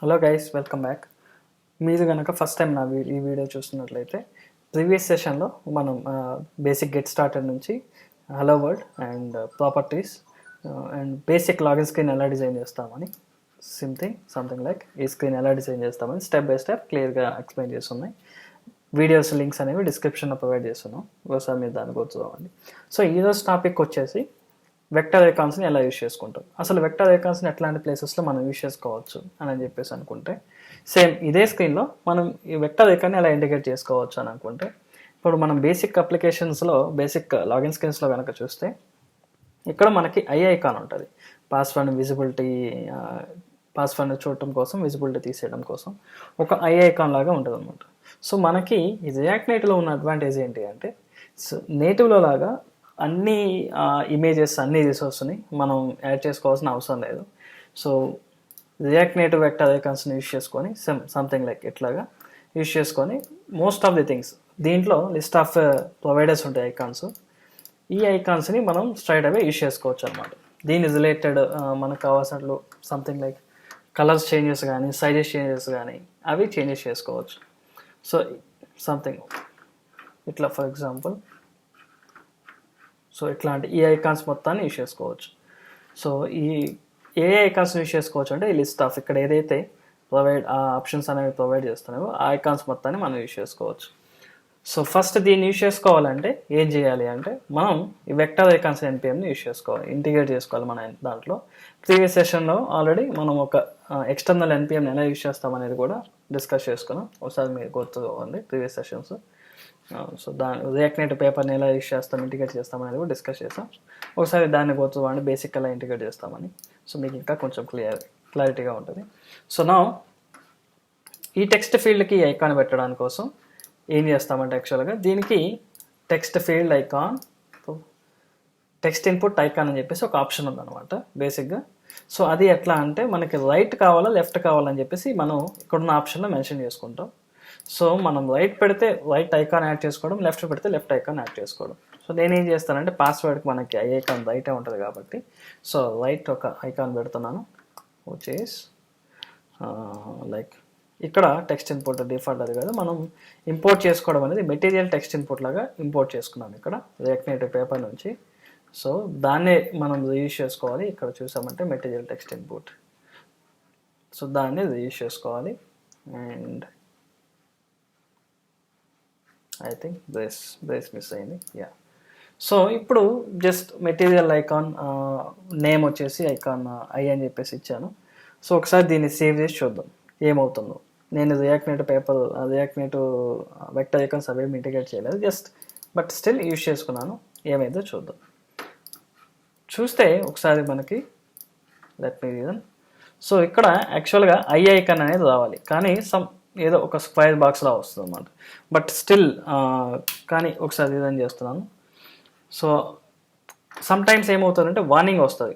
Hello guys, welcome back. మీరు కనుక first time ఈ వీడియో చూస్తున్నట్లయితే ప్రీవియస్ సెషన్లో మనం బేసిక్ గెట్ స్టార్టెడ్ నుంచి hello world and properties and basic login screen ఎలా డిజైన్ చేస్తామని సంథింగ్ లైక్ ఈ స్క్రీన్ ఎలా డిజైన్ చేస్తామని స్టెప్ బై స్టెప్ క్లియర్గా ఎక్స్ప్లెయిన్ చేస్తున్నాయి. వీడియోస్ లింక్స్ అనేవి డిస్క్రిప్షన్లో ప్రొవైడ్ చేస్తున్నాం, ఒకసారి మీరు దాన్ని గుర్తుకోవాలి. సో ఈరోజు టాపిక్ వచ్చేసి వెక్టర్ ఐకాన్స్ని ఎలా యూజ్ చేసుకుంటాం, అసలు వెక్టర్ ఐకాన్స్ని ఎట్లాంటి ప్లేసెస్లో మనం యూజ్ చేసుకోవచ్చు అని చెప్పేసి అనుకుంటే, సేమ్ ఇదే స్క్రీన్లో మనం ఈ వెక్టర్ ఐకాన్ని ఎలా ఇంటిగ్రేట్ చేసుకోవచ్చు అని అనుకుంటే, ఇప్పుడు మనం బేసిక్ అప్లికేషన్స్లో బేసిక్ లాగిన్ స్క్రీన్స్లో కనుక చూస్తే ఇక్కడ మనకి ఐకాన్ ఉంటుంది. పాస్వర్డ్ని చూడటం కోసం, విజిబిలిటీ తీసేయడం కోసం ఒక ఐకాన్ లాగా ఉంటుంది అనమాట. సో మనకి ఈ రియాక్ట్ నేటివ్లో ఉన్న అడ్వాంటేజ్ ఏంటి అంటే, నేటివ్లో లాగా అన్ని ఇమేజెస్ అన్ని రిసోర్స్ని మనం యాడ్ చేసుకోవాల్సిన అవసరం లేదు. సో రియాక్ట్ నేటివ్ వెక్టర్ ఐకాన్స్ని యూజ్ చేసుకొని సంథింగ్ లైక్ ఇట్లాగా యూజ్ చేసుకొని మోస్ట్ ఆఫ్ ది థింగ్స్ దీంట్లో లిస్ట్ ఆఫ్ ప్రొవైడర్స్ ఉంటాయి ఐకాన్స్. ఈ ఐకాన్స్ని మనం స్ట్రైట్ అవే యూజ్ చేసుకోవచ్చు అనమాట. దీని రిలేటెడ్ మనకు కావాల్సినట్లు సంథింగ్ లైక్ కలర్స్ చేంజెస్ కానీ, సైజెస్ చేంజెస్ కానీ అవి చేంజెస్ చేసుకోవచ్చు. సో సంథింగ్ ఇట్లా ఫర్ ఎగ్జాంపుల్, సో ఇట్లాంటి ఈ ఐకాన్స్ మొత్తాన్ని యూజ్ చేసుకోవచ్చు. సో ఈ ఏ ఐకాన్స్ యూజ్ చేసుకోవచ్చు అంటే ఈ లిస్ట్ ఆఫ్ ఇక్కడ ఏదైతే ఆ ఆప్షన్స్ అనేవి ప్రొవైడ్ చేస్తున్నాయో ఆ ఐకాన్స్ మొత్తాన్ని మనం యూజ్ చేసుకోవచ్చు. సో ఫస్ట్ దీన్ని యూజ్ చేసుకోవాలంటే ఏం చేయాలి అంటే, మనం ఈ వెక్టర్ ఐకాన్స్ ఎన్పిఎంని యూజ్ చేసుకోవాలి, ఇంటిగ్రేట్ చేసుకోవాలి మన దాంట్లో. ప్రీవియస్ సెషన్లో ఆల్రెడీ మనం ఒక ఎక్స్టర్నల్ ఎన్పిఎంని ఎలా యూజ్ చేస్తాం అనేది కూడా డిస్కస్ చేసుకున్నాం, ఒకసారి మీరు గుర్తుకోవాలి previous sessions. So React Native పేపర్ని ఎలా యూజ్ చేస్తాం, ఇంటిగ్రేట్ చేస్తామనేది కూడా డిస్కస్ చేస్తాం. ఒకసారి దాన్ని గుర్తుకోండి, బేసిక్ ఎలా ఇంటిగ్రేట్ చేస్తామని. సో మీకు ఇంకా కొంచెం క్లారిటీగా ఉంటుంది. సో నా ఈ టెక్స్ట్ ఫీల్డ్కి ఐకాన్ పెట్టడానికి కోసం ఏం చేస్తామంటే, యాక్చువల్గా దీనికి text field icon, text input icon అని చెప్పేసి ఒక ఆప్షన్ ఉందన్నమాట బేసిక్గా. సో అది ఎట్లా అంటే, మనకి రైట్ కావాలా లెఫ్ట్ కావాలని చెప్పేసి మనం ఇక్కడున్న ఆప్షన్లో మెన్షన్ చేసుకుంటాం. సో మనం రైట్ పెడితే రైట్ ఐకాన్ యాడ్ చేసుకోవడం, లెఫ్ట్ పెడితే లెఫ్ట్ ఐకాన్ యాడ్ చేసుకోవడం. సో నేను ఏం చేస్తానంటే, పాస్వర్డ్కి మనకి ఐకాన్ రైటే ఉంటుంది కాబట్టి, సో రైట్ ఒక ఐకాన్ పెడుతున్నాను, వచ్చేసి లైక్ ఇక్కడ టెక్స్ట్ ఇన్పుట్ డిఫాల్ట్ అది కదా, మనం ఇంపోర్ట్ చేసుకోవడం అనేది మెటీరియల్ టెక్స్ట్ ఇన్పుట్ లాగా ఇంపోర్ట్ చేసుకున్నాం ఇక్కడ రియాక్ట్ నేటివ్ పేపర్ నుంచి. సో దాన్నే మనం రీయూజ్ చేసుకోవాలి. ఇక్కడ చూసామంటే మెటీరియల్ టెక్స్ట్ ఇన్పుట్, సో దాన్ని రీయూజ్ చేసుకోవాలి. And I think brace miss అయింది, యా. సో ఇప్పుడు జస్ట్ మెటీరియల్ ఐకాన్ నేమ్ వచ్చేసి ఐకాన్ ఐ అని చెప్పేసి ఇచ్చాను. సో ఒకసారి దీన్ని సేవ్ చేసి చూద్దాం ఏమవుతుందో. నేను రియాక్ట్ నేటివ్ వెక్టర్ ఐకాన్స్ అవేమి ఇంటిగ్రేట్ చేయలేదు, జస్ట్ బట్ స్టిల్ యూజ్ చేసుకున్నాను. ఏమైందో చూద్దాం. చూస్తే ఒకసారి మనకి లెట్ మీ రీజన్. సో ఇక్కడ యాక్చువల్గా ఐకాన్ అనేది రావాలి, కానీ ఏదో ఒక స్క్వేర్ బాక్స్లా వస్తుంది అన్నమాట. బట్ స్టిల్ కానీ ఒకసారి రీజన్ చేస్తున్నాను. సో సమ్ టైమ్స్ ఏమవుతుందంటే వార్నింగ్ వస్తుంది,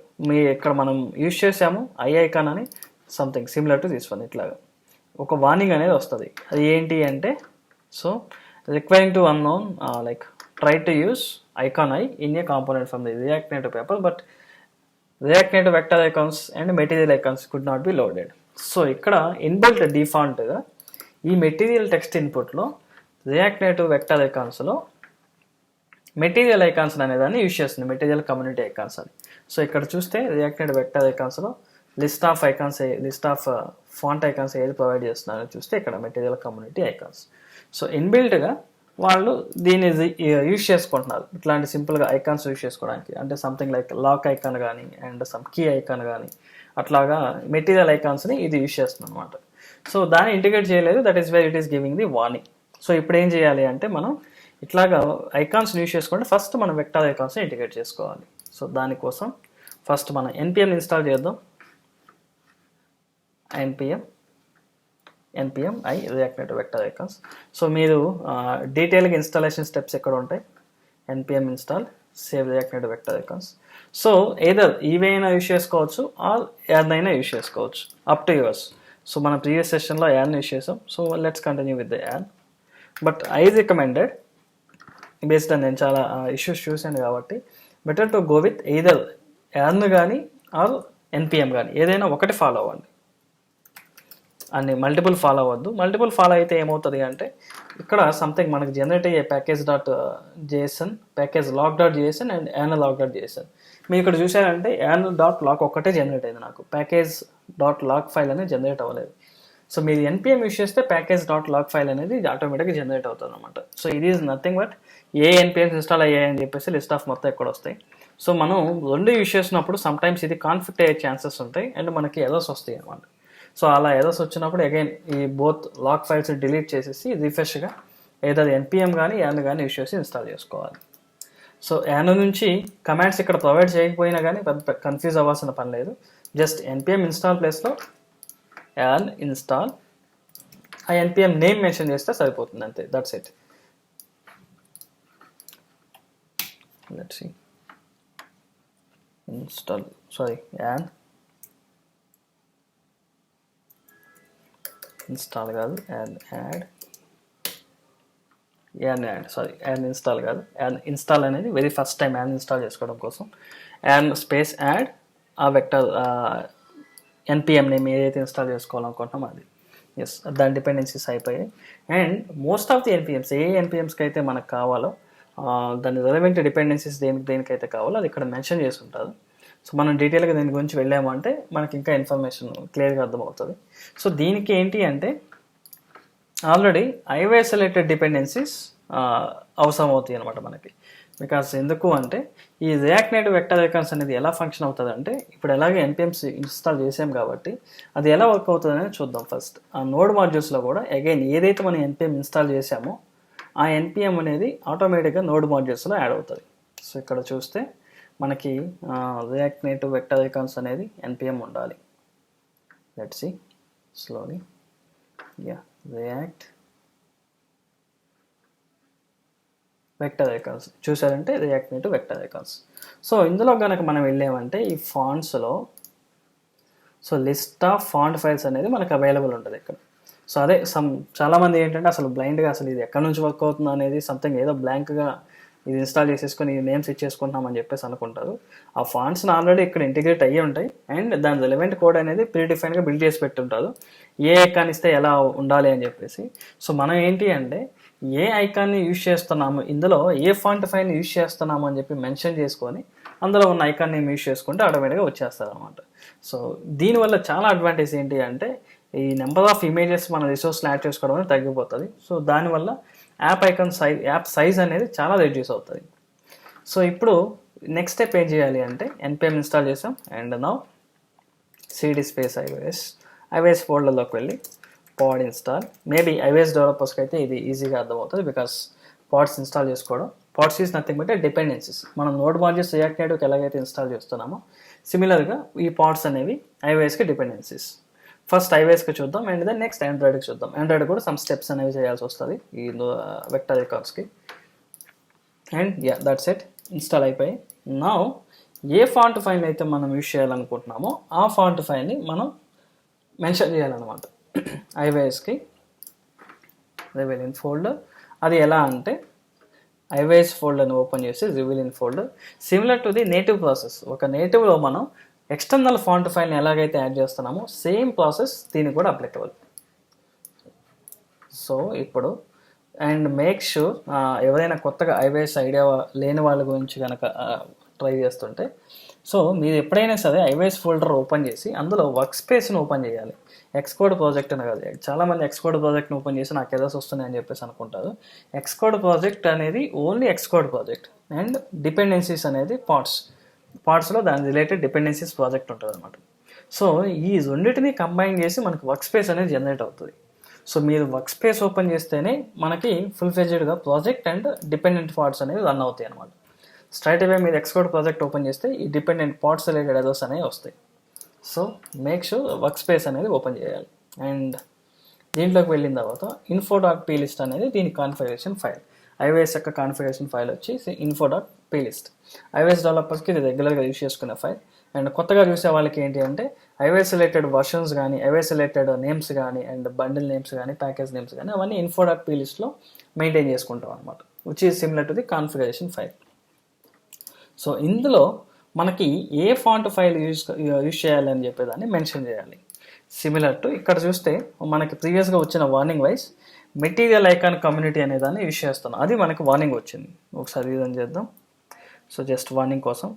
ఇక్కడ మనం యూజ్ చేసాము ఐకాన్ అని, something similar to this one, ఇట్లాగా ఒక వార్నింగ్ అనేది వస్తుంది. అది ఏంటి అంటే, so requiring to unknown like try to use icon I in a component from the react native paper, but react Native vector icons and material icons could not be loaded. So ఇక్కడ inbuilt డిఫాల్ట్గా ఈ material text ఇన్పుట్లో react Native vector ఐకాన్స్లో material icons అనేదాన్ని use చేస్తుంది, material community icons అని. So ఇక్కడ చూస్తే React Native vector ఐకాన్స్లో లిస్ట్ ఆఫ్ ఫాంట్ ఐకాన్స్ ఏది ప్రొవైడ్ చేస్తున్నారో చూస్తే ఇక్కడ మెటీరియల్ కమ్యూనిటీ ఐకాన్స్. సో ఇన్బిల్ట్గా వాళ్ళు దీన్ని యూజ్ చేసుకుంటున్నారు ఇట్లాంటి సింపుల్గా ఐకాన్స్ యూజ్ చేసుకోవడానికి. అంటే సంథింగ్ లైక్ లాక్ ఐకాన్ కానీ అండ్ సమ్ కీ ఐకాన్ కానీ అట్లాగా మెటీరియల్ ఐకాన్స్ని ఇది యూజ్ చేస్తుంది అనమాట. సో దాన్ని ఇంటిగ్రేట్ చేయలేదు, that is where it is giving the warning. So ఇప్పుడు ఏం చేయాలి అంటే, మనం ఇట్లాగా ఐకాన్స్ యూజ్ చేసుకుంటే ఫస్ట్ మనం వెక్టర్ ఐకాన్స్ని ఇంటిగ్రేట్ చేసుకోవాలి. సో దానికోసం ఫస్ట్ మనం ఎన్పిఎం ఇన్స్టాల్ చేద్దాం. NPM I React Native vector icons. So మీరు డీటెయిల్గా ఇన్స్టాలేషన్ స్టెప్స్ ఎక్కడ ఉంటాయి, NPM install save React Native vector icons. So either ఈవైనా యూజ్ చేసుకోవచ్చు ఆర్ యాడ్నైనా యూజ్ చేసుకోవచ్చు, అప్ టు యువర్స్. సో మన ప్రీవియస్ సెషన్లో యాడ్ని యూజ్ చేసాం, so let's continue with the యాడ్. But I recommended, based on నేను చాలా ఇష్యూస్ చూశాను కాబట్టి, better to go with either యాడ్ను కానీ ఆర్ ఎన్పిఎం కానీ ఏదైనా ఒకటి ఫాలో అవ్వండి. అన్ని మల్టిపుల్ ఫాలో అవ్వద్దు. మల్టిపుల్ ఫాలో అయితే ఏమవుతుంది అంటే ఇక్కడ సంథింగ్ మనకి జనరేట్ అయ్యే package dot JSON, package lock dot JSON and yarn lock dot JSON. మీరు ఇక్కడ చూసారంటే యాన్ డాట్ లాక్ ఒక్కటే జనరేట్ అయింది, నాకు ప్యాకేజ్ డాట్ లాక్ ఫైల్ అనేది జనరేట్ అవ్వలేదు. సో మీరు ఎన్పిఎం యూస్ చేస్తే ప్యాకేజ్ డాట్ లాక్ ఫైల్ అనేది ఆటోమేటిక్గా జనరేట్ అవుతుంది అనమాట. సో ఇది is nothing but a NPMs install అయ్యాయని చెప్పేసి లిస్ట్ ఆఫ్ మొత్తం ఎక్కడ వస్తాయి. సో మనం రెండు యూస్ చేసినప్పుడు సమ్టైమ్స్ ఇది కాన్ఫ్లిక్ట్ అయ్యే ఛాన్సెస్ ఉంటాయి అండ్ మనకి ఎర్రర్స్ వస్తాయి అనమాట. సో అలా ఎర్రర్స్ వచ్చినప్పుడు అగైన్ ఈ బోత్ లాక్ ఫైల్స్ డిలీట్ చేసేసి రిఫ్రెష్గా ఏదైనా ఎన్పిఎం కానీ యాన్ కానీ యూస్ చేసి ఇన్స్టాల్ చేసుకోవాలి. సో యాన్ నుంచి కమాండ్స్ ఇక్కడ ప్రొవైడ్ చేయకపోయినా కానీ కన్ఫ్యూజ్ అవ్వాల్సిన పని లేదు. జస్ట్ ఎన్పిఎం ఇన్స్టాల్ ప్లేస్లో యాన్ ఇన్స్టాల్, ఆ ఎన్పిఎం నేమ్ మెన్షన్ చేస్తే సరిపోతుంది అంతే, that's it. Let's see install yarn install కాదు, యాన్ ఇన్స్టాల్ కాదు, యాన్ ఇన్స్టాల్ అనేది very first time yarn install చేసుకోవడం కోసం యాన్ స్పేస్ యాడ్ ఆ వెక్టర్ ఎన్పిఎం నేమ్ ఏదైతే ఇన్స్టాల్ చేసుకోవాలనుకుంటున్నామో అది. ఎస్, దాని డిపెండెన్సీస్ అయిపోయాయి. అండ్ మోస్ట్ ఆఫ్ ది ఎన్పిఎంస్ ఏ ఎన్పిఎంస్కి అయితే మనకు కావాలో దాని రెలవెంట్ డిపెండెన్సీస్ దేనికైతే కావాలో అది ఇక్కడ మెన్షన్ చేసి ఉంటుంది. సో మనం డీటెయిల్గా దీని గురించి వెళ్ళామంటే మనకి ఇంకా ఇన్ఫర్మేషన్ క్లియర్గా అర్థమవుతుంది. సో దీనికి ఏంటి అంటే ఆల్రెడీ ఐఓఎస్ రిలేటెడ్ డిపెండెన్సీస్ అవసరం అవుతాయి అనమాట మనకి. బికాస్ ఎందుకు అంటే ఈ రియాక్ట్ నేటివ్ వెక్టర్ ఐకాన్స్ అనేది ఎలా ఫంక్షన్ అవుతుంది అంటే ఇప్పుడు ఎలాగే ఎన్పిఎంస్ ఇన్స్టాల్ చేసాం కాబట్టి అది ఎలా వర్క్ అవుతుంది అనేది చూద్దాం. ఫస్ట్ ఆ నోడ్ మాడ్యూల్స్లో కూడా అగైన్ ఏదైతే మనం ఎన్పిఎం ఇన్స్టాల్ చేసామో ఆ ఎన్పిఎం అనేది ఆటోమేటిక్గా నోడ్ మాడ్యూల్స్లో యాడ్ అవుతుంది. సో ఇక్కడ చూస్తే మనకి రియాక్ట్ నేటివ్ వెక్టర్ ఐకాన్స్ అనేది ఎన్పిఎం ఉండాలి. Let's see slowly. React vector icons చూసారంటే React Native vector icons. So ఇందులో కనుక మనం వెళ్ళామంటే ఈ ఫాంట్స్లో so list of font files అనేది మనకు అవైలబుల్ ఉంటుంది ఇక్కడ. సో అదే చాలామంది ఏంటంటే అసలు బ్లైండ్గా అసలు ఇది ఎక్కడి నుంచి వర్క్ అవుతుందో అనేది సంథింగ్ ఏదో బ్లాంక్గా ఇది ఇన్స్టాల్ చేసేసుకొని నేమ్స్ ఇచ్చేసుకుంటున్నామని చెప్పేసి అనుకుంటారు. ఆ ఫాంట్స్ని ఆల్రెడీ ఇక్కడ ఇంటిగ్రేట్ అయ్యి ఉంటాయి అండ్ దాని రిలవెంట్ కోడ్ అనేది ప్రీడిఫైన్గా బిల్డ్ చేసి పెట్టుంటారు ఏ ఐకాన్ ఇస్తే ఎలా ఉండాలి అని చెప్పేసి. సో మనం ఏంటి అంటే ఏ ఐకాన్ని యూజ్ చేస్తున్నాము, ఇందులో ఏ ఫాంట్ ఫైల్ని యూజ్ చేస్తున్నాము అని చెప్పి మెన్షన్ చేసుకొని అందులో ఉన్న ఐకాన్ని యూజ్ చేసుకుంటే ఆటోమేటిక్గా వచ్చేస్తారు అనమాట. సో దీనివల్ల చాలా అడ్వాంటేజ్ ఏంటి అంటే ఈ నెంబర్ ఆఫ్ ఇమేజెస్ మన రిసోర్స్ని యాడ్ చేసుకోవడం అనేది తగ్గిపోతుంది. సో దానివల్ల యాప్ సైజ్ అనేది చాలా రెడ్యూస్ అవుతుంది. సో ఇప్పుడు నెక్స్ట్ స్టెప్ ఏం చేయాలి అంటే ఎన్పిఎం ఇన్స్టాల్ చేసాం and now CD space iOS ఫోల్డర్లోకి వెళ్ళి పాడ్ ఇన్స్టాల్. మేబీ ఐఓఎస్ డెవలపర్స్కి అయితే ఇది ఈజీగా అర్థమవుతుంది బికాస్ పాడ్స్ ఇన్స్టాల్ చేసుకోవడం. Pods is nothing but dependencies. మనం నోడ్ మాడ్యూల్స్ రియాక్ట్ నేటివ్కి ఎలాగైతే ఇన్స్టాల్ చేస్తున్నామో సిమిలర్గా ఈ పాడ్స్ అనేవి ఐఓఎస్కి డిపెండెన్సీస్. ఫస్ట్ ఐఓఎస్కి చూద్దాం అండ్ దెన్ నెక్స్ట్ ఆండ్రాయిడ్కి చూద్దాం. ఆండ్రాయిడ్ కూడా సమ్ స్టెప్స్ అనేవి చేయాల్సి వస్తుంది ఈ వెక్టర్ ఐకాన్స్కి. అండ్ దట్స్ ఇట్, ఇన్స్టాల్ అయిపోయి నౌ ఏ ఫాంట్ ఫైల్ అయితే మనం యూజ్ చేయాలనుకుంటున్నామో ఆ ఫాంట్ ఫైల్ని మనం మెన్షన్ చేయాలన్నమాట ఐఓఎస్కి. రివీల్ ఇన్ ఫోల్డర్ అది ఎలా అంటే ఐఓఎస్ ఫోల్డర్ని ఓపెన్ చేసి reveal in folder similar to the native process. ఒక నేటివ్లో మనం ఎక్స్టర్నల్ ఫాంట్ ఫైల్ని ఎలాగైతే యాడ్ చేస్తున్నామో సేమ్ ప్రాసెస్ దీనికి కూడా అప్లికబుల్. సో ఇప్పుడు అండ్ మేక్ షూర్ ఎవరైనా కొత్తగా ఐఓఎస్ ఐడియా లేని వాళ్ళ గురించి కనుక ట్రై చేస్తుంటే సో మీరు ఎప్పుడైనా సరే ఐఓఎస్ ఫోల్డర్ ఓపెన్ చేసి అందులో వర్క్ స్పేస్ని ఓపెన్ చేయాలి. ఎక్స్కోడ్ ప్రాజెక్ట్ అని కాదు. చాలామంది ఎక్స్కోడ్ ప్రాజెక్ట్ని ఓపెన్ చేసి నాకు ఎర్రర్స్ వస్తున్నాయి అని చెప్పేసి అనుకుంటారు. ఎక్స్కోడ్ ప్రాజెక్ట్ అనేది only Xcode project and dependencies అనేది పార్ట్స్లో దాని రిలేటెడ్ డిపెండెన్సీస్ ప్రాజెక్ట్ ఉంటుంది అనమాట. సో ఈ రెండింటిని కంబైన్ చేసి మనకి వర్క్ స్పేస్ అనేది జనరేట్ అవుతుంది. సో మీరు వర్క్ స్పేస్ ఓపెన్ చేస్తేనే మనకి ఫుల్ ఫ్లెడ్జ్డ్గా ప్రాజెక్ట్ అండ్ డిపెండెంట్ పార్ట్స్ అనేవి రన్ అవుతాయి అనమాట. స్ట్రైట్ అవే మీరు ఎక్స్కోడ్ ప్రాజెక్ట్ ఓపెన్ చేస్తే ఈ డిపెండెంట్ పార్ట్స్ రిలేటెడ్ ఎర్రర్స్ అనేవి వస్తాయి. So make sure work space అనేది ఓపెన్ చేయాలి. అండ్ దీంట్లోకి వెళ్ళిన తర్వాత info.plist అనేది దీని కాన్ఫిగరేషన్ ఫైల్. ఐఓఎస్ యొక్క కాన్ఫిగరేషన్ ఫైల్ వచ్చి info.plist. ఐఓఎస్ డెవలపర్స్కి ఇది రెగ్యులర్గా యూజ్ చేసుకునే ఫైల్. అండ్ కొత్తగా చూసే వాళ్ళకి ఏంటి అంటే ఐఓఎస్ రిలేటెడ్ వర్షన్స్ కానీ ఐఓఎస్ రిలేటెడ్ నేమ్స్ కానీ అండ్ బండిల్ నేమ్స్ కానీ ప్యాకేజ్ నేమ్స్ కానీ అవన్నీ info.plistలో మెయింటైన్ చేసుకుంటాం అనమాట, which is similar to the configuration file. So ఇందులో మనకి ఏ ఫాంట్ ఫైల్ యూజ్ చేయాలని చెప్పేదాన్ని మెన్షన్ చేయాలి. సిమిలర్ టు ఇక్కడ చూస్తే మనకి ప్రీవియస్గా వచ్చిన warning wise material icon community అనే దాన్ని యూజ్ చేస్తున్నాం, అది మనకి వార్నింగ్ వచ్చింది. ఒకసారి ఇదని చేద్దాం. సో జస్ట్ వార్నింగ్ కోసం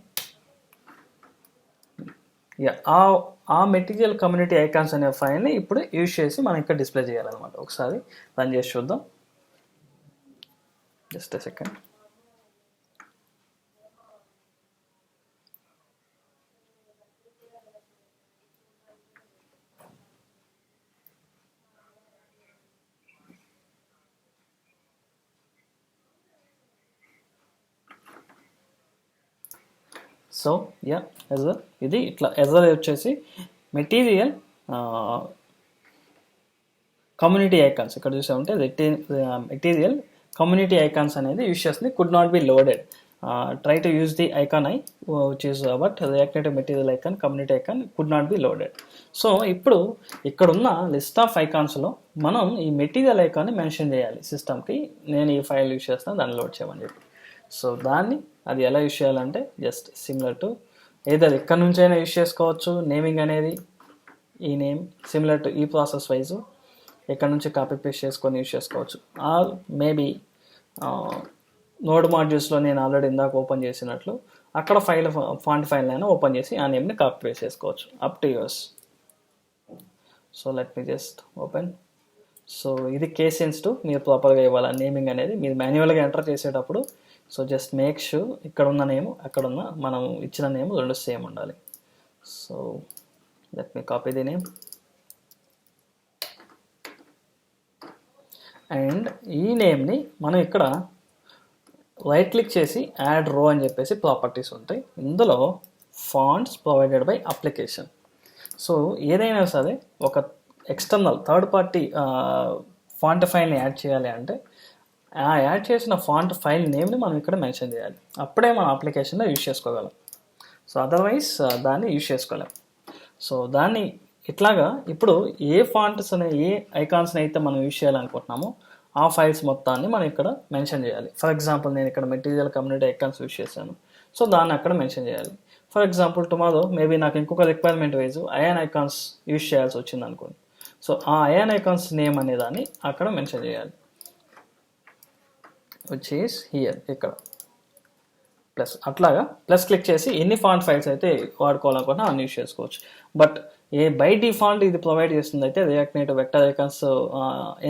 ఆ మెటీరియల్ కమ్యూనిటీ ఐకాన్స్ అనే ఫైల్ని ఇప్పుడు యూజ్ చేసి మనం ఇక్కడ డిస్ప్లే చేయాలన్నమాట. ఒకసారి రన్ చేసి చూద్దాం. Just a second. సో ఎజర్ ఇది ఇట్లా ఎజర్ వచ్చేసి మెటీరియల్ కమ్యూనిటీ ఐకాన్స్ ఇక్కడ చూసామంటే మెటీరియల్ కమ్యూనిటీ ఐకాన్స్ అనేది యూజ్ చేస్తుంది. Could not be loaded, try to use the icon which is but react native material icon community icon could not be loaded. So ఇప్పుడు ఇక్కడున్న list of ఐకాన్స్లో మనం ఈ material ఐకాన్ని mention చేయాలి సిస్టమ్కి, నేను ఈ ఫైల్ యూజ్ చేస్తాను దాన్ని లోడ్ చేయమని చెప్పి. సో దాన్ని అది ఎలా యూజ్ చేయాలంటే జస్ట్ సిమిలర్ టు ఏదర్ ఎక్కడ నుంచి అయినా యూజ్ చేసుకోవచ్చు. నేమింగ్ అనేది ఈ నేమ్ సిమిలర్ టు ఈ ప్రాసెస్ వైజు ఎక్కడ నుంచి కాపీ పేస్ట్ చేసుకొని యూజ్ చేసుకోవచ్చు. ఆర్ మేబీ నోడ్ మాడ్యూల్స్లో నేను ఆల్రెడీ ఇందాక ఓపెన్ చేసినట్లు అక్కడ ఫాంట్ ఫైల్ అయినా ఓపెన్ చేసి ఆ నేమ్ని కాపీ పేస్ట్ చేసుకోవచ్చు. Up to use. So let me just open. So ఇది కేస్ సెన్సిటివ్, మీరు ప్రాపర్గా ఇవ్వాలి నేమింగ్ అనేది. మీరు మాన్యువల్గా ఎంటర్ చేసేటప్పుడు సో జస్ట్ మేక్ షూర్ ఇక్కడ ఉన్న నేమ్ అక్కడ ఉన్న మనం ఇచ్చిన నేమ్ రెండు సేమ్ ఉండాలి. So let me copy the name and ఈ నేమ్ని మనం ఇక్కడ రైట్ క్లిక్ చేసి యాడ్ రో అని చెప్పేసి ప్రాపర్టీస్ ఉంటాయి. ఇందులో fonts provided by application. So ఏదైనా సరే ఒక ఎక్స్టర్నల్ థర్డ్ పార్టీ ఫాంట్ ఫైల్ని యాడ్ చేయాలి అంటే ఆ యాడ్ చేసిన ఫాంట్ ఫైల్ నేమ్ని మనం ఇక్కడ మెన్షన్ చేయాలి, అప్పుడే మనం అప్లికేషన్లో యూజ్ చేసుకోగలం. సో అదర్వైజ్ దాన్ని యూజ్ చేసుకోలేం. సో దాన్ని ఇట్లాగా ఇప్పుడు ఏ ఫాంట్స్ అనే ఏ ఐకాన్స్ని అయితే మనం యూజ్ చేయాలనుకుంటున్నామో ఆ ఫైల్స్ మొత్తాన్ని మనం ఇక్కడ మెన్షన్ చేయాలి. ఫర్ ఎగ్జాంపుల్ నేను ఇక్కడ మెటీరియల్ కమ్యూనిటీ ఐకాన్స్ యూజ్ చేశాను, సో దాన్ని అక్కడ మెన్షన్ చేయాలి. ఫర్ ఎగ్జాంపుల్ టుమారో మేబీ నాకు ఇంకొక రిక్వైర్మెంట్ వైజ్ అయాన్ ఐకాన్స్ యూజ్ చేయాల్సి వచ్చింది అనుకోండి. సో ఆ అయాన్ ఐకాన్స్ నేమ్ అనే దాన్ని అక్కడ మెన్షన్ చేయాలి, విచ్ ఈస్ హియర్ ఇక్కడ ప్లస్. అట్లాగా ప్లస్ క్లిక్ చేసి ఎన్ని ఫాంట్ ఫైల్స్ అయితే వాడుకోవాలనుకుంటున్నా అన్ని యూజ్ చేసుకోవచ్చు. బట్ బై డిఫాల్ట్ ఇది ప్రొవైడ్ చేస్తుంది అయితే react Native vector icons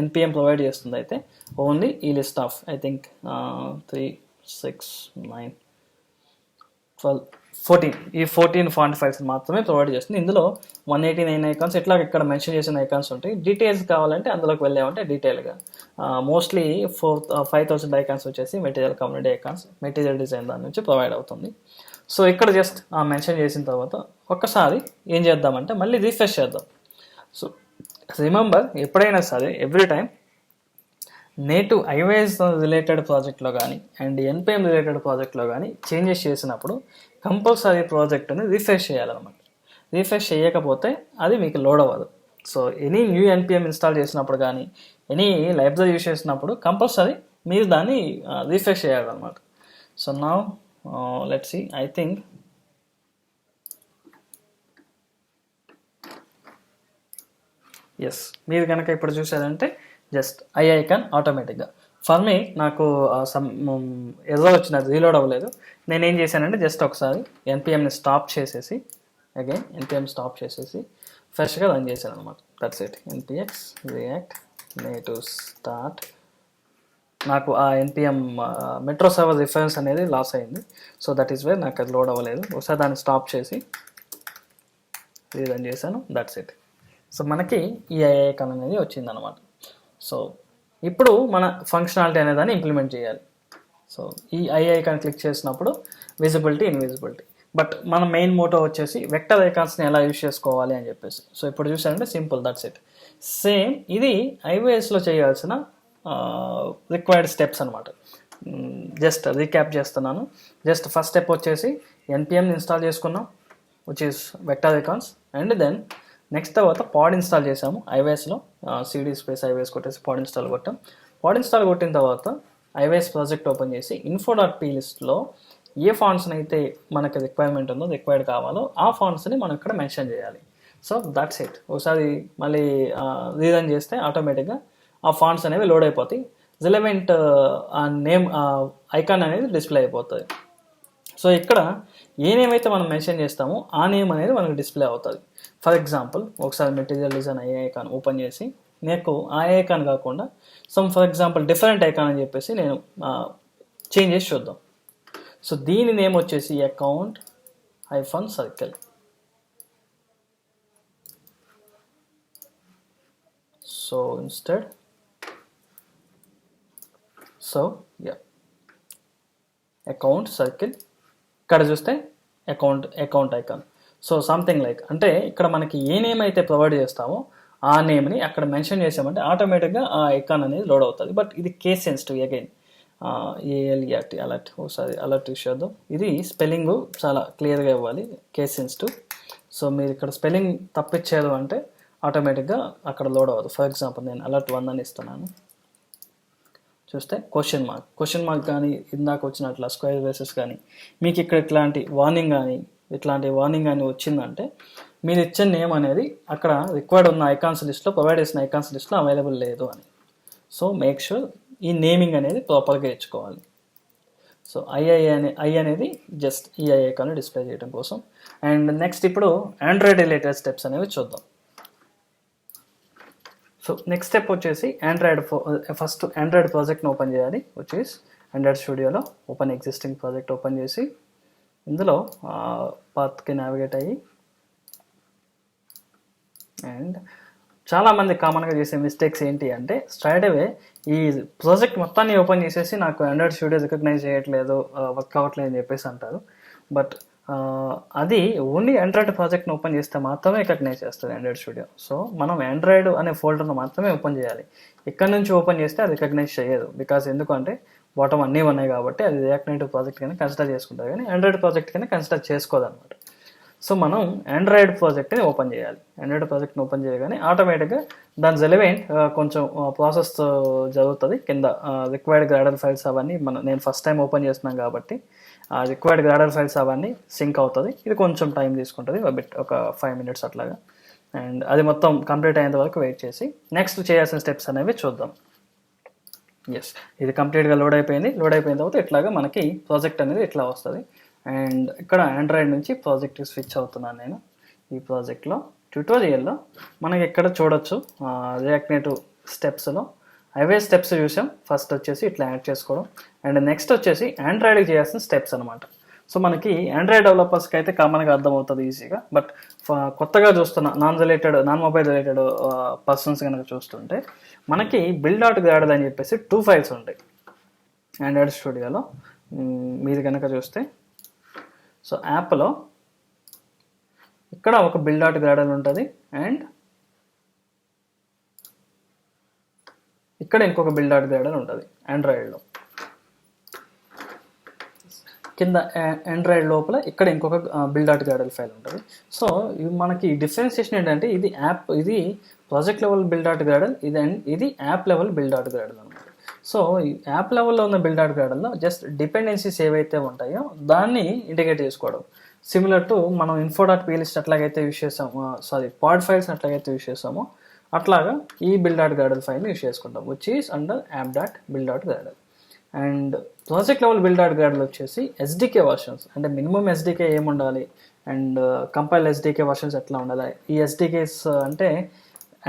NPM provide చేస్తుంది అయితే ఓన్లీ ఈ లిస్ట్ ఆఫ్ ఐ థింక్ 3, 6, 9, 12, 14 ఈ 14 ఫాంట్ ఫైల్స్ మాత్రమే ప్రొవైడ్ చేస్తుంది. ఇందులో 189 ఐకాన్స్ ఇట్లా ఇక్కడ మెన్షన్ చేసిన ఐకాన్స్ ఉంటాయి. డీటెయిల్స్ కావాలంటే అందులోకి వెళ్ళామంటే డీటెయిల్గా మోస్ట్లీ 5,000 ఐకాన్స్ వచ్చేసి material community icons material design దాని నుంచి ప్రొవైడ్ అవుతుంది. సో ఇక్కడ జస్ట్ మెన్షన్ చేసిన తర్వాత ఒక్కసారి ఏం చేద్దామంటే మళ్ళీ రీఫ్రెష్ చేద్దాం. సో రిమెంబర్ ఎప్పుడైనా సరే every time native iOS related ప్రాజెక్ట్లో కానీ అండ్ NPM రిలేటెడ్ ప్రాజెక్ట్లో కానీ చేంజెస్ చేసినప్పుడు కంపల్సరీ ప్రాజెక్ట్ని రీఫ్రెష్ చేయాలన్నమాట. రీఫ్రెష్ చేయకపోతే అది మీకు లోడ్ అవ్వదు. So any new NPM install చేసినప్పుడు కానీ ఎనీ లైబ్రరీ యూజ్ చేసినప్పుడు కంపల్సరీ మీరు దాన్ని రీఫ్రెష్ చేయాలన్నమాట. So now let's see, I think yes మీరు కనుక ఇప్పుడు చూసారంటే జస్ట్ ఐ ఐకాన్ ఆటోమేటిక్గా ఫర్ మీ నాకు ఎర్రర్ వచ్చినది రీలోడ్ అవ్వలేదు. నేనేం చేశానంటే జస్ట్ ఒకసారి NPMని స్టాప్ చేసేసి అగైన్ NPM స్టాప్ చేసేసి ఫ్రెష్గా రన్ చేశాను అనమాట. That's it. npx react native start. నాకు ఆ NPM మెట్రో సర్వర్ రిఫరెన్స్ అనేది లాస్ అయింది. సో దట్ ఈస్ వే నాకు అది లోడ్ అవ్వలేదు. ఒకసారి దాన్ని స్టాప్ చేసి రన్ చేశాను. That's it. సో మనకి ఈ ఐకాన్ అనేది వచ్చిందనమాట. సో ఇప్పుడు మన ఫంక్షనాలిటీ అనే దాన్ని ఇంప్లిమెంట్ చేయాలి. సో ఈ ఐకాన్ క్లిక్ చేసినప్పుడు విజిబిలిటీ ఇన్విజిబిలిటీ, బట్ మన మెయిన్ మోటో వచ్చేసి వెక్టర్ ఐకాన్స్ని ఎలా యూజ్ చేసుకోవాలి అని చెప్పేసి. సో ఇప్పుడు చూసారంటే సింపుల్, దట్స్ ఇట్. సేమ్ ఇది iOSలో చేయాల్సిన రిక్వైర్డ్ స్టెప్స్ అనమాట. జస్ట్ రీక్యాప్ చేస్తున్నాను. జస్ట్ ఫస్ట్ స్టెప్ వచ్చేసి NPMని ఇన్స్టాల్ చేసుకున్నాం, which is vector icons. And then next తర్వాత పాడ్ ఇన్స్టాల్ చేసాము iOSలో. CD స్పేస్ iOS కొట్టేసి పాడ్ ఇన్స్టాల్ కొట్టాం. పాడ్ ఇన్స్టాల్ కొట్టిన తర్వాత iOS ప్రాజెక్ట్ ఓపెన్ చేసి info.p లిస్ట్లో ఏ ఫాంట్స్ని అయితే మనకి రిక్వైర్మెంట్ ఉందో రిక్వైర్డ్ కావాలో ఆ ఫాంట్స్ని మనం ఇక్కడ మెన్షన్ చేయాలి. So that's it. ఒకసారి మళ్ళీ రీరన్ చేస్తే ఆటోమేటిక్గా ఆ ఫాంట్స్ అనేవి లోడ్ అయిపోతాయి. రిలవెంట్ ఆ నేమ్ ఐకాన్ అనేది డిస్ప్లే అయిపోతుంది. సో ఇక్కడ ఏ నేమ్ అయితే మనం మెన్షన్ చేస్తామో ఆ నేమ్ అనేది మనకు డిస్ప్లే అవుతుంది. ఫర్ ఎగ్జాంపుల్ ఒకసారి material design I icon open చేసి నాకు ఆ ఐకాన్ కాకుండా ఫర్ ఎగ్జాంపుల్ డిఫరెంట్ ఐకాన్ అని చెప్పేసి నేను చేంజ్ చేసి చూద్దాం. సో దీని నేమ్ వచ్చేసి account -circle. So instead account circle, ఇక్కడ చూస్తే account icon. So something like, అంటే ఇక్కడ మనకి ఏ నేమ్ అయితే ప్రొవైడ్ చేస్తామో ఆ నేమ్ని అక్కడ మెన్షన్ చేసామంటే ఆటోమేటిక్గా ఆ ఐకాన్ అనేది లోడ్ అవుతుంది. బట్ ఇది case sensitive. Again ALERT alert, ఒకసారి అలర్ట్ యూస్ చేద్దాం. ఇది స్పెల్లింగ్ చాలా క్లియర్గా ఇవ్వాలి, కేస్ సెన్సిటివ్. సో మీరు ఇక్కడ స్పెల్లింగ్ తప్పిచ్చేది అంటే ఆటోమేటిక్గా అక్కడ లోడ్ అవ్వదు. ఫర్ ఎగ్జాంపుల్ నేను అలర్ట్ 1 అని ఇస్తున్నాను. చూస్తే క్వశ్చన్ మార్క్ కానీ ఇందాక వచ్చినట్ల స్క్వేర్ బేసెస్ కానీ మీకు ఇక్కడ ఇట్లాంటి వార్నింగ్ కానీ వచ్చిందంటే మీరు ఇచ్చిన నేమ్ అనేది అక్కడ రిక్వైర్డ్ ఉన్న ఐకాన్స్ లిస్ట్లో, ప్రొవైడ్ చేసిన ఐకాన్స్ లిస్ట్లో అవైలబుల్ లేదు అని. సో మేక్ షూర్ ఈ నేమింగ్ అనేది ప్రాపర్గా ఇచ్చుకోవాలి. సో ఐ అనేది జస్ట్ ఈ ఐకాన్ డిస్ప్లే చేయడం కోసం. అండ్ నెక్స్ట్ ఇప్పుడు ఆండ్రాయిడ్ రిలేటెడ్ స్టెప్స్ అనేవి చూద్దాం. సో నెక్స్ట్ స్టెప్ వచ్చేసి ఫస్ట్ ఆండ్రాయిడ్ ప్రాజెక్ట్ని ఓపెన్ చేయాలి. వచ్చేసి ఆండ్రాయిడ్ స్టూడియోలో ఎగ్జిస్టింగ్ ప్రాజెక్ట్ ఓపెన్ చేసి ఇందులో పాత్కి నావిగేట్ అయ్యి, అండ్ చాలామంది కామన్గా చేసే మిస్టేక్స్ ఏంటి అంటే స్ట్రైట్ అవే ఈ ప్రాజెక్ట్ మొత్తాన్ని ఓపెన్ చేసేసి నాకు ఆండ్రాయిడ్ స్టూడియో రికగ్నైజ్ చేయట్లేదు, వర్క్ అవ్వట్లేదు అని చెప్పేసి అంటారు. బట్ అది ఓన్లీ ఆండ్రాయిడ్ ప్రాజెక్ట్ని ఓపెన్ చేస్తే మాత్రమే రికగ్నైజ్ చేస్తుంది ఆండ్రాయిడ్ స్టూడియో. సో మనం ఆండ్రాయిడ్ అనే ఫోల్డర్ను మాత్రమే ఓపెన్ చేయాలి. ఇక్కడ నుంచి ఓపెన్ చేస్తే అది రికగ్నైజ్ చేయదు. బికాజ్ ఎందుకంటే బాటమ్ అన్నీ ఉన్నాయి కాబట్టి అది రియాక్ట్ నేటివ్ ప్రాజెక్ట్ కింద కన్సిడర్ చేసుకుంటుంది, కానీ ఆండ్రాయిడ్ ప్రాజెక్ట్ కింద కన్సిడర్ చేసుకోదన్నమాట. సో మనం ఆండ్రాయిడ్ ప్రాజెక్ట్ని ఓపెన్ చేయాలి. ఆండ్రాయిడ్ ప్రాజెక్ట్ని ఓపెన్ చేయగానే ఆటోమేటిక్గా దాని రిలవెంట్ కొంచెం ప్రాసెస్ జరుగుతుంది. కింద రిక్వైర్డ్ గ్రాడర్ ఫైల్స్ అవన్నీ నేను ఫస్ట్ టైం ఓపెన్ చేస్తున్నాను కాబట్టి ఆ రిక్వైర్డ్ గ్రాడర్ ఫైల్స్ అవన్నీ సింక్ అవుతుంది. ఇది కొంచెం టైం తీసుకుంటుంది, ఒక 5 minutes అట్లాగా. అండ్ అది మొత్తం కంప్లీట్ అయ్యేంత వరకు వెయిట్ చేసి నెక్స్ట్ చేయాల్సిన స్టెప్స్ అనేవి చూద్దాం. ఎస్, ఇది కంప్లీట్గా లోడ్ అయిపోయిన తర్వాత ఇట్లాగా మనకి ప్రాజెక్ట్ అనేది ఇట్లా వస్తుంది. అండ్ ఇక్కడ ఆండ్రాయిడ్ నుంచి ప్రాజెక్ట్కి స్విచ్ అవుతున్నాను నేను. ఈ ప్రాజెక్ట్లో ట్యూటోరియల్లో మనకి ఇక్కడ చూడొచ్చు రియాక్ట్ నేటివ్ స్టెప్స్లో అవే స్టెప్స్ చూసాం. ఫస్ట్ వచ్చేసి ఇట్లా యాడ్ చేసుకోవడం, అండ్ నెక్స్ట్ వచ్చేసి ఆండ్రాయిడ్కి చేయాల్సిన స్టెప్స్ అనమాట. సో మనకి ఆండ్రాయిడ్ డెవలపర్స్కి అయితే కామన్గా అర్థమవుతుంది ఈజీగా. బట్ కొత్తగా చూస్తున్న నాన్ మొబైల్ రిలేటెడ్ పర్సన్స్ కనుక చూస్తుంటే మనకి build.gradle అని చెప్పేసి 2 files ఉంటాయి ఆండ్రాయిడ్ స్టూడియోలో. మీరు కనుక చూస్తే సో యాప్లో ఇక్కడ ఒక build.gradle ఉంటుంది, అండ్ ఇక్కడ ఇంకొక build.gradle ఉంటుంది ఆండ్రాయిడ్లో. కింద ఆండ్రాయిడ్ లోపల ఇక్కడ ఇంకొక build.gradle ఫైల్ ఉంటుంది. సో మనకి డిఫరెన్షియేషన్ ఏంటంటే ఇది ప్రాజెక్ట్ లెవెల్ build.gradle, ఇది యాప్ లెవెల్ build.gradle అనమాట. సో ఈ యాప్ లెవెల్లో ఉన్న build.gradleలో జస్ట్ డిపెండెన్సీస్ ఏవైతే ఉంటాయో దాన్ని ఇంటిగ్రేట్ చేసుకోవడం. సిమిలర్ టు మనం info.plist అట్లాగైతే యూస్ చేసామో, పాడ్ ఫైల్స్ అట్లాగైతే యూస్ చేసామో అట్లాగా ఈ build.gradle ఫైల్ని యూస్ చేసుకుంటాం, which is under app.build.gradle. And project level build.gradle వచ్చేసి ఎస్డికే వర్షన్స్, అంటే మినిమం ఎస్డికే ఏముండాలి అండ్ కంపైల్ ఎస్డికే వర్షన్స్ ఎట్లా ఉండాలి. ఈ ఎస్డికేస్ అంటే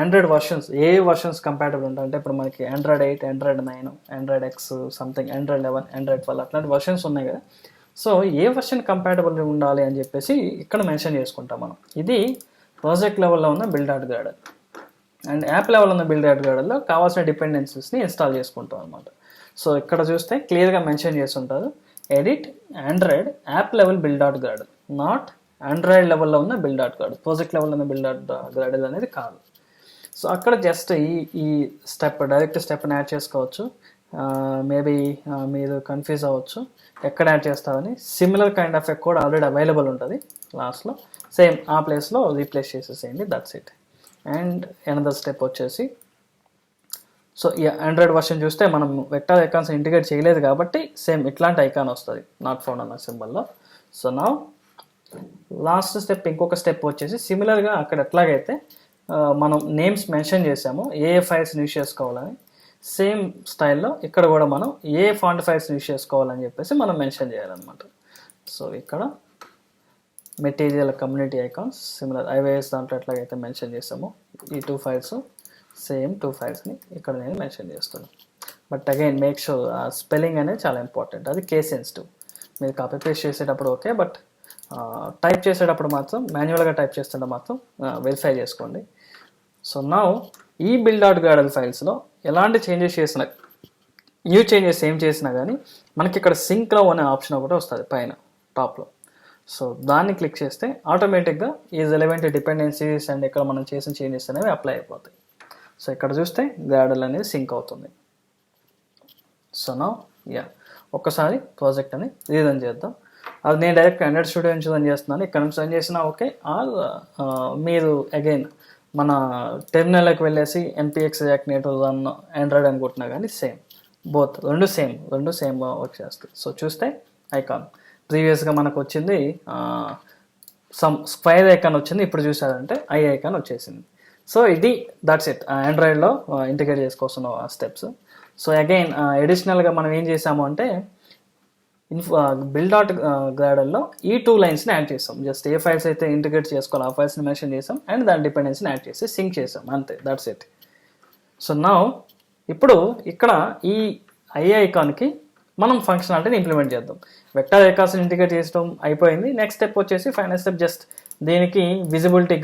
ఆండ్రాయిడ్ వర్షన్స్, ఏ వర్షన్స్ కంపాటబుల్ ఉంటాయి అంటే ఇప్పుడు మనకి Android 8, Android 9, Android X something, Android 11, Android 12 అట్లాంటి వర్షన్స్ ఉన్నాయి కదా. సో ఏ వర్షన్ కంపాటబుల్ ఉండాలి అని చెప్పేసి ఇక్కడ మెన్షన్ చేసుకుంటాం మనం. ఇది ప్రాజెక్ట్ లెవెల్లో ఉన్న build.gradle. అండ్ యాప్ లెవెల్ ఉన్న build.gradleలో కావాల్సిన డిపెండెన్సీస్ని ఇన్స్టాల్ చేసుకుంటాం అనమాట. సో ఇక్కడ చూస్తే క్లియర్గా మెన్షన్ చేస్తుంటారు, edit Android app level build.gradle, not Android లెవెల్లో ఉన్న build.gradle. ప్రాజెక్ట్ లెవెల్లో ఉన్న build.gradle అనేది కాదు. సో అక్కడ జస్ట్ ఈ డైరెక్ట్ స్టెప్ని యాడ్ చేసుకోవచ్చు. మేబీ మీరు కన్ఫ్యూజ్ అవ్వచ్చు ఎక్కడ యాడ్ చేస్తామని. Similar kind of code already available ఉంటుంది లాస్ట్లో, సేమ్ ఆ ప్లేస్లో రీప్లేస్ చేసేసేయండి, that's it. And another step వచ్చేసి సో ఈ ఆండ్రాయిడ్ వర్షన్ చూస్తే మనం వెక్టర్ ఐకాన్స్ ఇంటిగ్రేట్ చేయలేదు కాబట్టి సేమ్ ఇట్లాంటి ఐకాన్ వస్తుంది, నాట్ ఫౌండ్ అన్న సింబల్లో. సో నా లాస్ట్ స్టెప్ ఇంకొక స్టెప్ వచ్చేసి సిమిలర్గా అక్కడ ఎట్లాగైతే మనం నేమ్స్ మెన్షన్ చేసామో ఏ ఫైల్స్ యూజ్ చేసుకోవాలని సేమ్ స్టైల్లో ఇక్కడ కూడా మనం ఏ ఫాంట్ ఫైల్స్ యూజ్ చేసుకోవాలని చెప్పేసి మనం మెన్షన్ చేయాలన్నమాట. సో ఇక్కడ material community icons similar IYS దాంట్లో ఎట్లాగైతే మెన్షన్ చేసామో ఈ 2 ఫైల్స్ సేమ్ 2 ఫైల్స్ని ఇక్కడ నేను మెన్షన్ చేస్తున్నాను. But again make sure spelling అనేది చాలా ఇంపార్టెంట్, అది కేస్ సెన్సిటివ్. మీరు కాపీ పేస్ట్ చేసేటప్పుడు ఓకే, బట్ టైప్ చేసేటప్పుడు మాత్రం మాన్యువల్గా టైప్ చేస్తుంటే మాత్రం వెరిఫై చేసుకోండి. సో నౌ ఈ build.gradle ఫైల్స్లో ఎలాంటి చేంజెస్ చేసినా, న్యూ చేంజెస్ ఏం చేసినా కానీ మనకి ఇక్కడ సింక్లో అనే ఆప్షన్ ఒకటి వస్తుంది పైన టాప్లో. సో దాన్ని క్లిక్ చేస్తే ఆటోమేటిక్గా ఈ రిలవెంట్ డిపెండెన్సీస్ అండ్ ఇక్కడ మనం చేసిన చేంజెస్ అనేవి అప్లై అయిపోతాయి. సో ఇక్కడ చూస్తే Gradle అనేది సింక్ అవుతుంది. సో నౌ ఒక్కసారి ప్రాజెక్ట్ అని రీరన్ చేద్దాం. అది నేను డైరెక్ట్ ఆండ్రాయిడ్ స్టూడియో నుంచి రన్ చేస్తున్నాను, ఇక్కడ నుంచి రన్ చేసినా ఓకే. మీరు అగైన్ మన టెర్మినల్కి వెళ్ళేసి npx react native run Android అనుకుంటున్నా కానీ సేమ్, బోత్ రెండు సేమ్ వర్క్ చేస్తాయి. సో చూస్తే ఐకాన్ ప్రీవియస్గా మనకు వచ్చింది సమ్ స్క్వైర్ ఐకాన్ వచ్చింది, ఇప్పుడు చూసారంటే ఐ ఐకాన్ వచ్చేసింది. సో ఇది దట్స్ ఇట్ ఆండ్రాయిడ్లో ఇంటిగ్రేట్ చేసుకోవాల్సిన స్టెప్స్. సో అగైన్ అడిషనల్గా మనం ఏం చేసాము అంటే build.gradleలో ఈ 2 లైన్స్ని యాడ్ చేసాం. జస్ట్ ఏ ఫైల్స్ అయితే ఇంటిగ్రేట్ చేసుకోవాలి ఆ ఫైల్స్ని మెన్షన్ చేసాం అండ్ దాని డిపెండెన్సీని యాడ్ చేసి సింక్ చేసాం, అంతే, దట్స్ ఇట్. సో నౌ ఇప్పుడు ఇక్కడ ఈ ఐ ఐకాన్కి మనం ఫంక్షనాలిటీని ఇంప్లిమెంట్ చేద్దాం. వెక్టర్ ఐకాన్స్ ఇంటిగ్రేట్ చేయడం అయిపోయింది. నెక్స్ట్ స్టెప్ వచ్చేసి ఫైనల్ స్టెప్ జస్ట్ దీనికి విజిబిలిటీ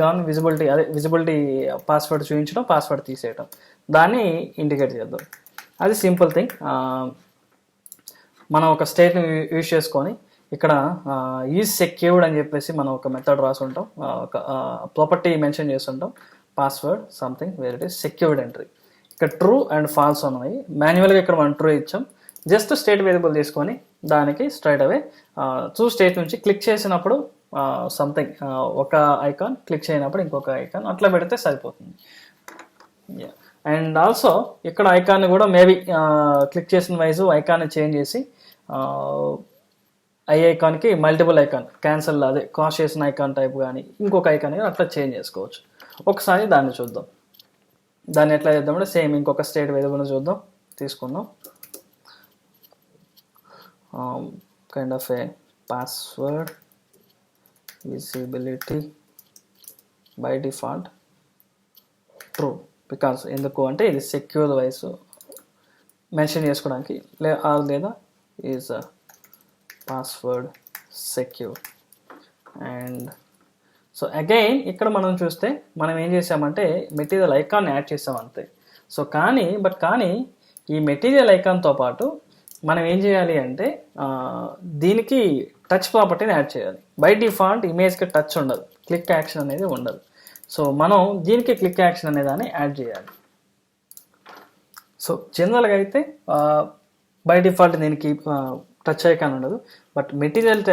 పాస్వర్డ్ చూపించడం, పాస్వర్డ్ తీసేయడం, దాన్ని ఇంటిగ్రేట్ చేద్దాం. అది సింపుల్ థింగ్. మనం ఒక స్టేట్ని యూజ్ చేసుకొని ఇక్కడ ఈజ్ సెక్యూర్డ్ అని చెప్పేసి మనం ఒక మెథడ్ రాసి ఉంటాం, ఒక ప్రాపర్టీ మెన్షన్ చేస్తుంటాం, password something where it is secured entry. ఇక్కడ ట్రూ అండ్ ఫాల్స్ ఉన్నాయి. మాన్యువల్గా ఇక్కడ మనం ట్రూ ఇచ్చాం. జస్ట్ స్టేట్ వేరియబుల్ తీసుకొని దానికి స్ట్రైట్ అవే స్టేట్ నుంచి క్లిక్ చేసినప్పుడు సంథింగ్ ఒక ఐకాన్, క్లిక్ చేయనప్పుడు ఇంకొక ఐకాన్, అట్లా పెడితే సరిపోతుంది. అండ్ ఆల్సో ఇక్కడ ఐకాన్ని కూడా మేబీ క్లిక్ చేసిన వైజు ఐకాన్ని చేంజ్ చేసి ఐ ఐకాన్కి మల్టిపుల్ ఐకాన్ క్యాన్సల్, అదే కాస్ట్ చేసిన ఐకాన్ టైప్ కానీ ఇంకొక ఐకాన్ కానీ అట్లా చేంజ్ చేసుకోవచ్చు. ఒకసారి దాన్ని చూద్దాం. దాన్ని ఎట్లా చేద్దామంటే సేమ్ ఇంకొక స్టేట్ వేరియబుల్ చూద్దాం, తీసుకుందాం. Kind of A password visibility by default true, because ఎందుకు అంటే ఇది సెక్యూర్ వైస్ మెన్షన్ చేసుకోవడానికి, లేదా is password secure. And so again ఇక్కడ మనం చూస్తే మనం ఏం చేసామంటే మెటీరియల్ ఐకాన్ యాడ్ చేసాం అంతే. సో కానీ ఈ మెటీరియల్ ఐకాన్తో పాటు మనం ఏం చేయాలి అంటే దీనికి టచ్ ప్రాపర్టీని యాడ్ చేయాలి. బై డిఫాల్ట్ ఇమేజ్కి టచ్ ఉండదు, క్లిక్ యాక్షన్ అనేది ఉండదు. సో మనం దీనికి క్లిక్ యాక్షన్ అనే దాన్ని యాడ్ చేయాలి. సో జనరల్గా అయితే బై డిఫాల్ట్ దీనికి టచ్ ఐకాన్ ఉండదు, but material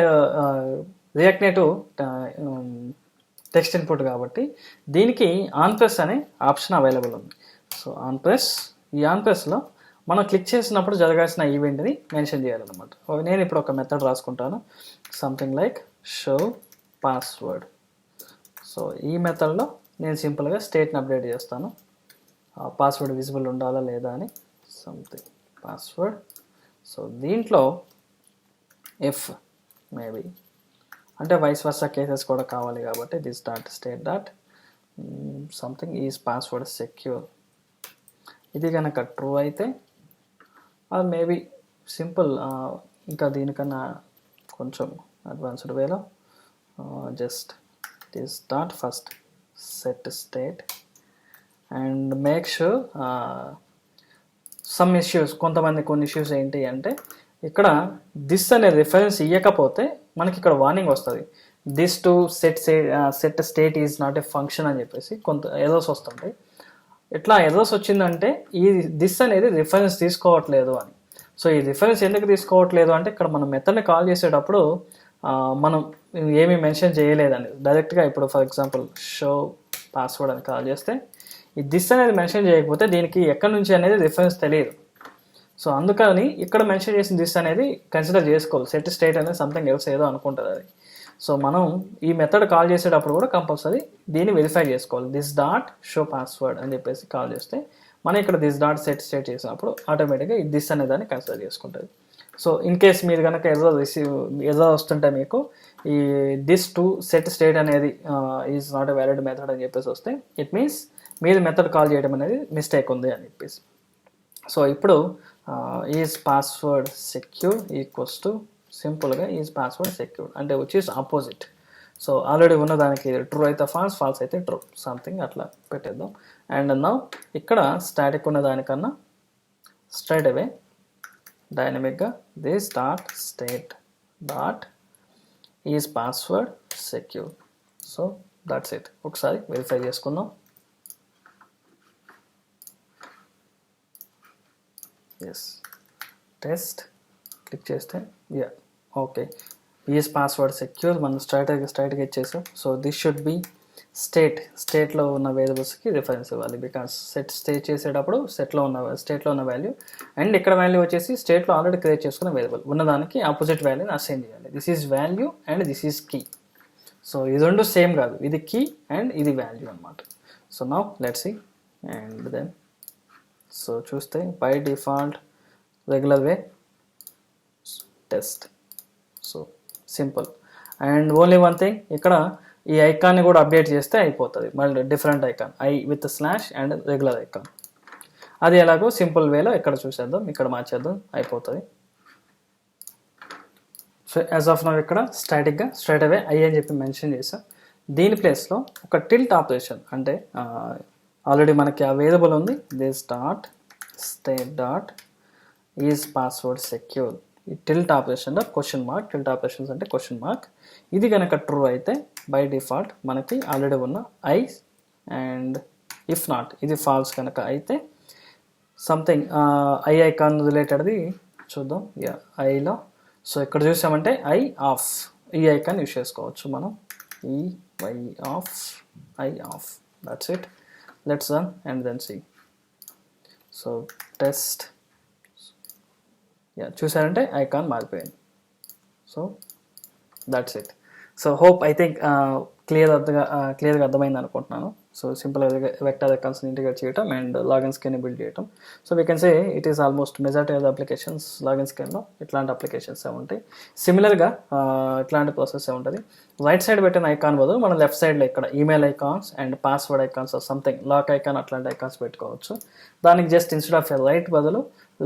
react native text input కాబట్టి దీనికి ఆన్ ప్రెస్ అనే ఆప్షన్ అవైలబుల్ ఉంది. సో ఈ ఆన్ ప్రెస్లో మనం క్లిక్ చేసినప్పుడు జరగాల్సిన ఈవెంట్ని మెన్షన్ చేయాలన్నమాట. నేను ఇప్పుడు ఒక మెథడ్ రాసుకుంటాను, something like show password. So ఈ మెథడ్లో నేను సింపుల్గా స్టేట్ని అప్డేట్ చేస్తాను, పాస్వర్డ్ విజిబుల్ ఉండాలా లేదా అని, సంథింగ్ పాస్వర్డ్. సో దీంట్లో ఎఫ్ మేబీ అంటే వైస్ వర్సా కేసెస్ కూడా కావాలి కాబట్టి this dot state dot something is password secure. ఇది కనుక ట్రూ అయితే అది మేబీ సింపుల్, ఇంకా దీనికన్నా కొంచెం అడ్వాన్స్డ్ వేలో just this dot first set state and make sure some issues, కొన్ని ఇష్యూస్ ఏంటి అంటే ఇక్కడ దిస్ అనే రిఫరెన్స్ ఇవ్వకపోతే మనకి ఇక్కడ వార్నింగ్ వస్తుంది, this to set state is not a function అని చెప్పేసి కొంత ఎర్రర్స్ వస్తుంటాయి. ఎట్లా ఎర్రర్స్ వచ్చిందంటే ఈ దిస్ అనేది రిఫరెన్స్ తీసుకోవట్లేదు అని. సో ఈ రిఫరెన్స్ ఎందుకు తీసుకోవట్లేదు అంటే ఇక్కడ మనం మెథడ్ని కాల్ చేసేటప్పుడు మనం ఏమీ మెన్షన్ చేయలేదని డైరెక్ట్గా ఇప్పుడు ఫర్ ఎగ్జాంపుల్ షో పాస్వర్డ్ అని కాల్ చేస్తే ఈ దిస్ అనేది మెన్షన్ చేయకపోతే దీనికి ఎక్కడి నుంచి అనేది రిఫరెన్స్ తెలియదు. సో అందుకని ఇక్కడ మెన్షన్ చేసిన దిస్ అనేది కన్సిడర్ చేసుకోవాలి, సెట్ స్టేట్ అనేది సంథింగ్ ఎల్స్ ఏదో అనుకుంటుంది అది. సో మనం ఈ మెథడ్ కాల్ చేసేటప్పుడు కూడా కంపల్సరీ దీన్ని వెరిఫై చేసుకోవాలి. దిస్ డాట్ షో పాస్వర్డ్ అని చెప్పేసి కాల్ చేస్తే మనం ఇక్కడ దిస్ డాట్ సెట్ చేసినప్పుడు ఆటోమేటిక్గా దిస్ అనే దాన్ని కన్సిడర్ చేసుకుంటుంది. సో ఇన్ కేస్ మీరు కనుక ఎర్రర్ వస్తుంటే మీకు ఈ దిస్ టు సెట్ స్టేట్ అనేది is not a valid method అని చెప్పేసి వస్తే ఇట్ మీన్స్ మీరు మెథడ్ కాల్ చేయడం అనేది మిస్టేక్ ఉంది అని చెప్పేసి. సో ఇప్పుడు is password secure equals to సింపుల్గా ఈజ్ పాస్వర్డ్ సెక్యూర్ అంటే which is opposite. So already ఉన్న దానికి ట్రూ అయితే ఫాల్స్ అయితే ట్రూ సంథింగ్ అట్లా పెట్టేద్దాం. అండ్ నా ఇక్కడ స్టాటిక్ ఉన్న దానికన్నా స్ట్రైట్ అవే డైనమిక్గా this dot state dot is password secure. So that's it. ఒకసారి వెరిఫై చేసుకుందాం. ఎస్ టెస్ట్ క్లిక్ చేస్తే yeah okay is password secure మనం స్ట్రైట్గా ఇచ్చేసాం. సో దిస్ షుడ్ బి స్టేట్లో ఉన్న వేరియబుల్స్కి రిఫరెన్స్ ఇవ్వాలి. బికాస్ స్టేట్ చేసేటప్పుడు స్టేట్లో ఉన్న వాల్యూ అండ్ ఇక్కడ వాల్యూ వచ్చేసి స్టేట్లో ఆల్రెడీ క్రియేట్ చేసుకున్న వేరియబుల్ ఉన్నదానికి ఆపోజిట్ వాల్యూని అసైన్ చేయాలి. This is value and this is key. So ఇది రెండు సేమ్ కాదు, ఇది కీ అండ్ ఇది వాల్యూ అనమాట. So now let's see and then so చూస్తే by default regular way test. So simple and only one thing ఇక్కడ ఈ ఐకాన్ని కూడా అప్డేట్ చేస్తే అయిపోతుంది. మళ్ళీ different icon eye with slash and regular icon అది ఎలాగో సింపుల్ వేలో ఇక్కడ చూసేద్దాం, ఇక్కడ మార్చేద్దాం అయిపోతుంది. సో యాజ్ ఆఫ్ నౌ ఇక్కడ స్టాటిక్గా స్ట్రైట్ అవే ఐ అని చెప్పి మెన్షన్ చేసాం. దీని ప్లేస్లో ఒక టిల్ట్ ఆపరేషన్ అంటే ఆల్రెడీ మనకి ఆ వేరియబుల్ ఉంది this dot state dot is password secure. ఈ టిల్ట్ ఆపరేషన్లో క్వశ్చన్ మార్క్, టిల్ట్ ఆపరేషన్స్ అంటే క్వశ్చన్ మార్క్. ఇది కనుక ట్రూ అయితే బై డిఫాల్ట్ మనకి ఆల్రెడీ ఉన్న ఐ అండ్ ఇఫ్ నాట్ ఇది ఫాల్స్ కనుక అయితే సంథింగ్ ఐ ఐకాన్ రిలేటెడ్ది చూద్దాం. యా ఐలో సో ఇక్కడ చూసామంటే ఐ ఆఫ్ ఈ ఐకాన్ యూస్ చేసుకోవచ్చు మనం. ఈ eye off that's it. Let's run and then see. So test yeah చూసారంటే ఐకాన్ మారిపోయింది. So that's it. So hope I think క్లియర్గా అర్థమైంది అనుకుంటున్నాను. సో సింపుల్గా వెక్టర్ అకౌంట్స్ని ఇంటిగ్రేట్ చేయడం అండ్ లాగిన్ స్క్రీన్ బిల్డ్ చేయడం. So we can say it is almost majority of the applications login స్క్రీన్లో ఇట్లాంటి అప్లికేషన్స్ ఉంటాయి. సిమిలర్గా ఇట్లాంటి ప్రాసెస్ ఉంటుంది. రైట్ సైడ్ పెట్టిన ఐకాన్ బదులు మనం లెఫ్ట్ సైడ్లో ఇక్కడ email icons and password icons something lock icon అట్లాంటి ఐకాన్స్ పెట్టుకోవచ్చు. దానికి జస్ట్ ఇన్స్టెడ్ ఆఫ్ రైట్ బదులు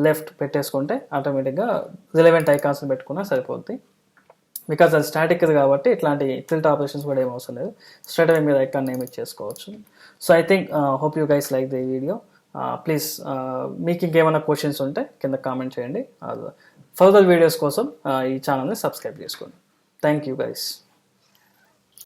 లెఫ్ట్ పెట్టేసుకుంటే ఆటోమేటిక్గా రిలవెంట్ ఐకాన్స్ని పెట్టుకున్నా సరిపోద్ది. బికాజ్ అది స్టాటిక్ కాబట్టి ఇట్లాంటి టిల్ట్ ఆపరేషన్స్ కూడా ఏం అవసరం లేదు. స్ట్రైట్ అవే మీరు ఐకాన్ నేమ్ ఇచ్చేసుకోవచ్చు. So I think hope you guys like the video. Please మీకు ఇంకేమైనా క్వశ్చన్స్ ఉంటే కింద కామెంట్ చేయండి. ఫర్దర్ వీడియోస్ కోసం ఈ ఛానల్ని సబ్స్క్రైబ్ చేసుకోండి. Thank you guys.